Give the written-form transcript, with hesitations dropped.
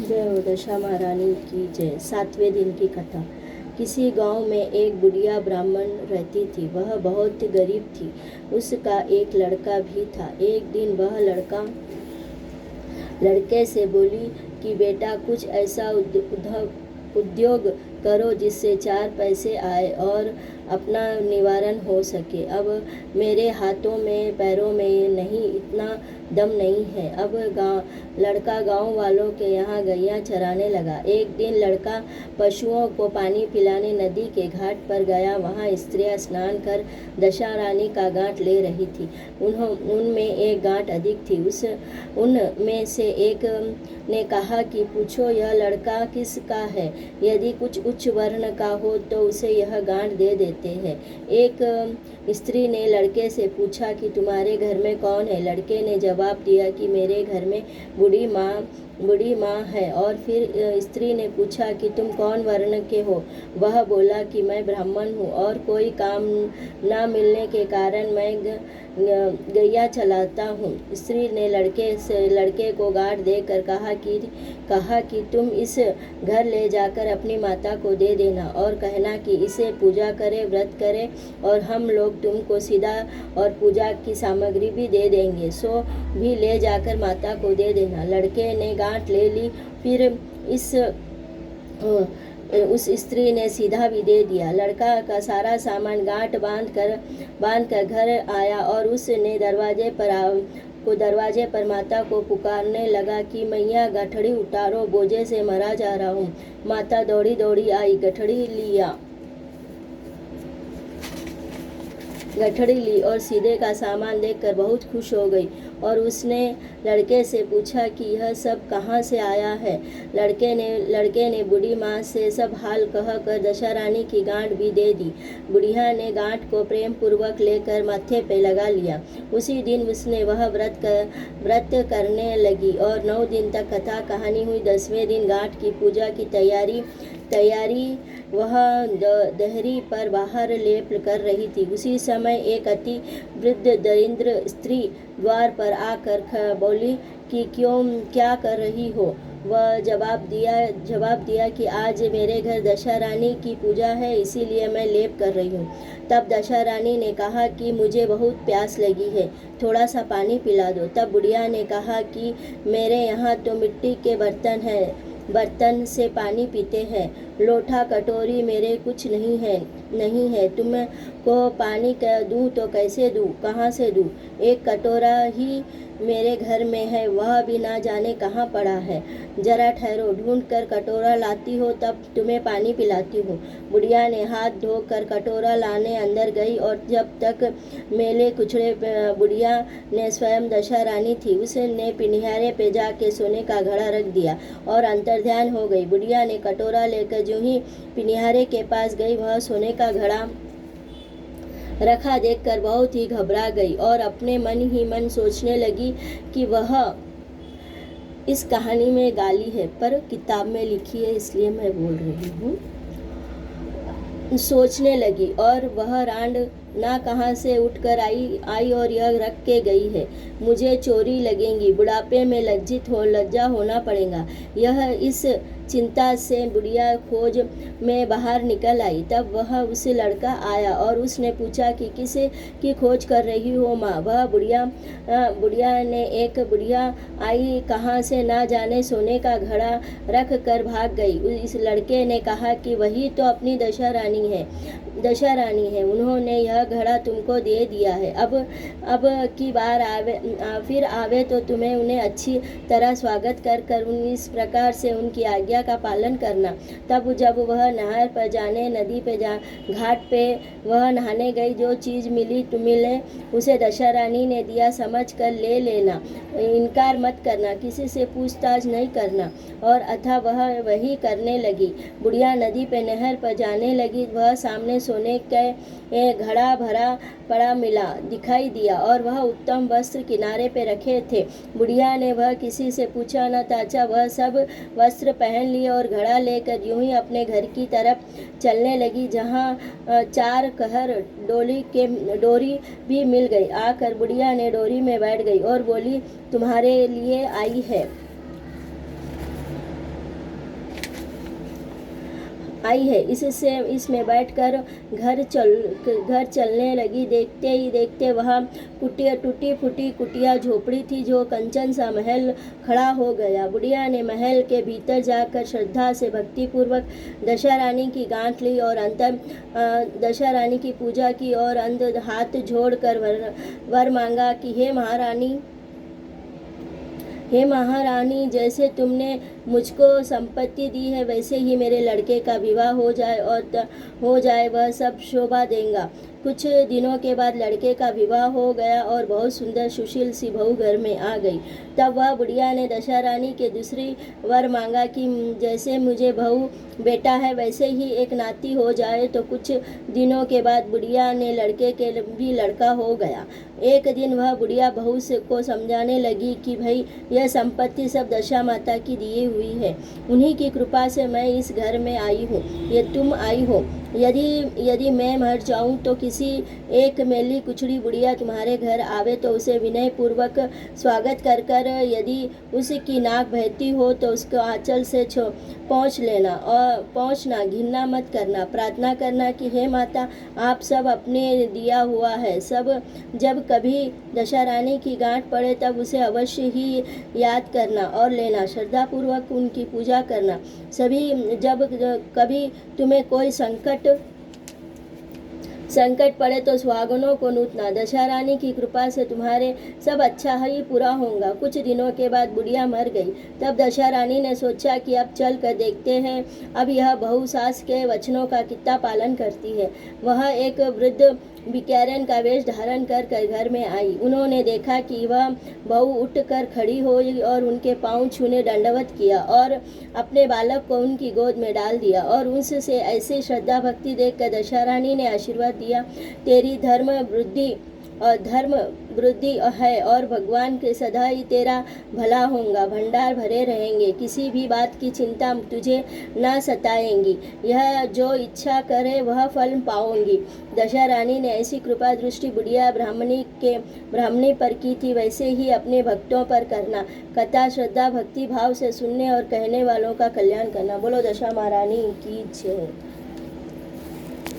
जय हो दशा महारानी की जय। 7वें दिन की कथा। किसी गांव में एक बुढ़िया ब्राह्मण रहती थी। वह बहुत गरीब थी। उसका एक लड़का भी था। एक दिन वह लड़के से बोली कि बेटा, कुछ ऐसा उद्योग करो जिससे 4 पैसे आए और अपना निवारण हो सके। अब मेरे हाथों में पैरों में नहीं, इतना दम नहीं है। अब लड़का गांव वालों के यहाँ गैया चराने लगा। एक दिन लड़का पशुओं को पानी पिलाने नदी के घाट पर गया। वहाँ स्त्रियाँ स्नान कर दशा रानी का गांठ ले रही थी। उनमें एक गांठ अधिक थी। उनमें से एक ने कहा कि पूछो, यह लड़का किसका है? यदि कुछ उच्च वर्ण का हो तो उसे यह गांठ दे देते हैं। एक स्त्री ने लड़के से पूछा कि तुम्हारे घर में कौन है? लड़के ने जवाब दिया कि मेरे घर में बूढ़ी माँ है। और फिर स्त्री ने पूछा कि तुम कौन वर्ण के हो? वह बोला कि मैं ब्राह्मण हूँ और कोई काम ना मिलने के कारण मैं गैया चलाता हूँ। स्त्री ने लड़के को गांठ देकर कहा कि तुम इस घर ले जाकर अपनी माता को दे देना और कहना कि इसे पूजा करे, व्रत करे, और हम लोग तुमको सीधा और पूजा की सामग्री भी दे देंगे, सो भी ले जाकर माता को दे देना। लड़के ने गांठ ले ली। फिर उस स्त्री ने सीधा भी दे दिया। लड़का का सारा सामान गांठ बांध कर घर आया और उसने दरवाजे पर माता को पुकारने लगा कि मैया, गठड़ी उतारो, बोझे से मरा जा रहा हूँ। माता दौड़ी दौड़ी आई, गठड़ी ली और सीधे का सामान देखकर बहुत खुश हो गई और उसने लड़के से पूछा कि यह सब कहाँ से आया है। लड़के ने बूढ़ी माँ से सब हाल कह कर दशा रानी की गांठ भी दे दी। बुढ़िया ने गांठ को प्रेम पूर्वक लेकर माथे पे लगा लिया। उसी दिन उसने वह व्रत करने लगी और 9 दिन तक कथा कहानी हुई। 10वें दिन गांठ की पूजा की तैयारी वह दहरी पर बाहर लेप कर रही थी। उसी समय एक अति वृद्ध दरिद्र स्त्री द्वार पर आकर बोली कि क्या कर रही हो? वह जवाब दिया कि आज मेरे घर दशा रानी की पूजा है, इसीलिए मैं लेप कर रही हूँ। तब दशा रानी ने कहा कि मुझे बहुत प्यास लगी है, थोड़ा सा पानी पिला दो। तब बुढ़िया ने कहा कि मेरे यहाँ तो मिट्टी के बर्तन से पानी पीते हैं, लोटा कटोरी मेरे कुछ नहीं है। तुमको पानी दूँ तो कैसे दूँ, कहाँ से दूँ? एक कटोरा ही मेरे घर में है, वह भी ना जाने कहाँ पड़ा है। जरा ठहरो, ढूंढ कर कटोरा लाती हो तब तुम्हें पानी पिलाती हूँ। बुढ़िया ने हाथ धोकर कटोरा लाने अंदर गई और जब तक मेले कुचड़े बुढ़िया ने स्वयं दशा रानी थी, उसने पिनिहारे पे जाके सोने का घड़ा रख दिया और अंतर्ध्यान हो गई। बुढ़िया ने कटोरा लेकर जो ही पिनिहारे के पास गई, वह सोने का घड़ा रखा देखकर बहुत ही घबरा गई और अपने मन ही मन सोचने लगी कि वह इस कहानी में गाली है पर किताब में लिखी है, इसलिए मैं बोल रही हूँ। सोचने लगी और वह रांड ना कहाँ से उठकर आई और यह रख के गई है। मुझे चोरी लगेंगी, बुढ़ापे में लज्जा होना पड़ेगा। यह इस चिंता से बुढ़िया खोज में बाहर निकल आई। तब वह उस लड़का आया और उसने पूछा कि किसे की खोज कर रही हो माँ? वह बुढ़िया ने एक बुढ़िया आई कहाँ से ना जाने सोने का घड़ा रख कर भाग गई। इस लड़के ने कहा कि वही तो अपनी दशा रानी है, उन्होंने यह घड़ा तुमको दे दिया है। अब की बार फिर आवे तो तुम्हें उन्हें अच्छी तरह स्वागत कर इस प्रकार से उनकी आज्ञा का पालन करना। तब जब वह नहर पर जाने नदी पे घाट पे वह नहाने गई, जो चीज़ मिले उसे दशा रानी ने दिया समझ कर ले लेना, इनकार मत करना, किसी से पूछताछ नहीं करना। और अथा वह वही करने लगी। बुढ़िया नदी पे नहर पर जाने लगी। वह सामने सोने के घड़ा भरा पड़ा दिखाई दिया और वह उत्तम वस्त्र किनारे पे रखे थे। बुढ़िया ने वह किसी से पूछा न ताचा, वह सब वस्त्र पहन लिए और घड़ा लेकर यूं ही अपने घर की तरफ चलने लगी, जहाँ 4 कहर डोरी भी मिल गई। आकर बुढ़िया ने डोरी में बैठ गई और बोली, तुम्हारे लिए आई है। आई है। इसमें बैठकर घर चलने लगी। देखते ही देखते वह टूटी फूटी कुटिया झोपड़ी थी जो कंचन सा महल खड़ा हो गया। बुढ़िया ने महल के भीतर जाकर श्रद्धा से भक्तिपूर्वक दशा रानी की गांठ ली और अंतर दशा रानी की पूजा की और अंदर हाथ जोड़कर वर मांगा कि हे महारानी, जैसे तुमने मुझको संपत्ति दी है वैसे ही मेरे लड़के का विवाह हो जाए वह सब शोभा देगा। कुछ दिनों के बाद लड़के का विवाह हो गया और बहुत सुंदर सुशील सी बहू घर में आ गई। तब वह बुढ़िया ने दशा रानी के दूसरी वर मांगा कि जैसे मुझे बहू बेटा है वैसे ही एक नाती हो जाए। तो कुछ दिनों के बाद बुढ़िया ने लड़के के भी लड़का हो गया। एक दिन वह बुढ़िया बहू को समझाने लगी कि भाई यह संपत्ति सब दशा माता की दी हुई है, उन्हीं की कृपा से मैं इस घर में आई हूँ, ये तुम आई हो। यदि मैं मर जाऊं तो किसी एक मेली कुचड़ी बुढ़िया तुम्हारे घर आवे तो उसे विनय पूर्वक स्वागत कर यदि उसकी नाक बहती हो तो उसको आंचल से पहुँचना, घिरना मत करना, प्रार्थना करना कि हे माता आप सब अपने दिया हुआ है। सब जब कभी दशा रानी की गांठ पड़े तब उसे अवश्य ही याद करना और लेना, श्रद्धापूर्वक उनकी पूजा करना। जब कभी तुम्हें कोई संकट पड़े तो सुहागनों को नूतना, दशा रानी की कृपा से तुम्हारे सब अच्छा ही पूरा होगा। कुछ दिनों के बाद बुढ़िया मर गई। तब दशा रानी ने सोचा कि अब चल कर देखते हैं अब यह बहू सास के वचनों का कितना पालन करती है। वह एक वृद्ध भिखारिन का वेश धारण कर घर में आई। उन्होंने देखा कि वह बहू उठकर खड़ी हुई और उनके पांव छूने दंडवत किया और अपने बालक को उनकी गोद में डाल दिया और उससे ऐसी श्रद्धा भक्ति देखकर दशा रानी ने आशीर्वाद दिया, तेरी धर्म वृद्धि है और भगवान के सदा ही तेरा भला होगा, भंडार भरे रहेंगे, किसी भी बात की चिंता तुझे न सताएंगी, यह जो इच्छा करे वह फल पाओगी। दशा रानी ने ऐसी कृपा दृष्टि बुढ़िया ब्राह्मणी पर की थी वैसे ही अपने भक्तों पर करना, कथा श्रद्धा भक्ति भाव से सुनने और कहने वालों का कल्याण करना। बोलो दशा महारानी की जय।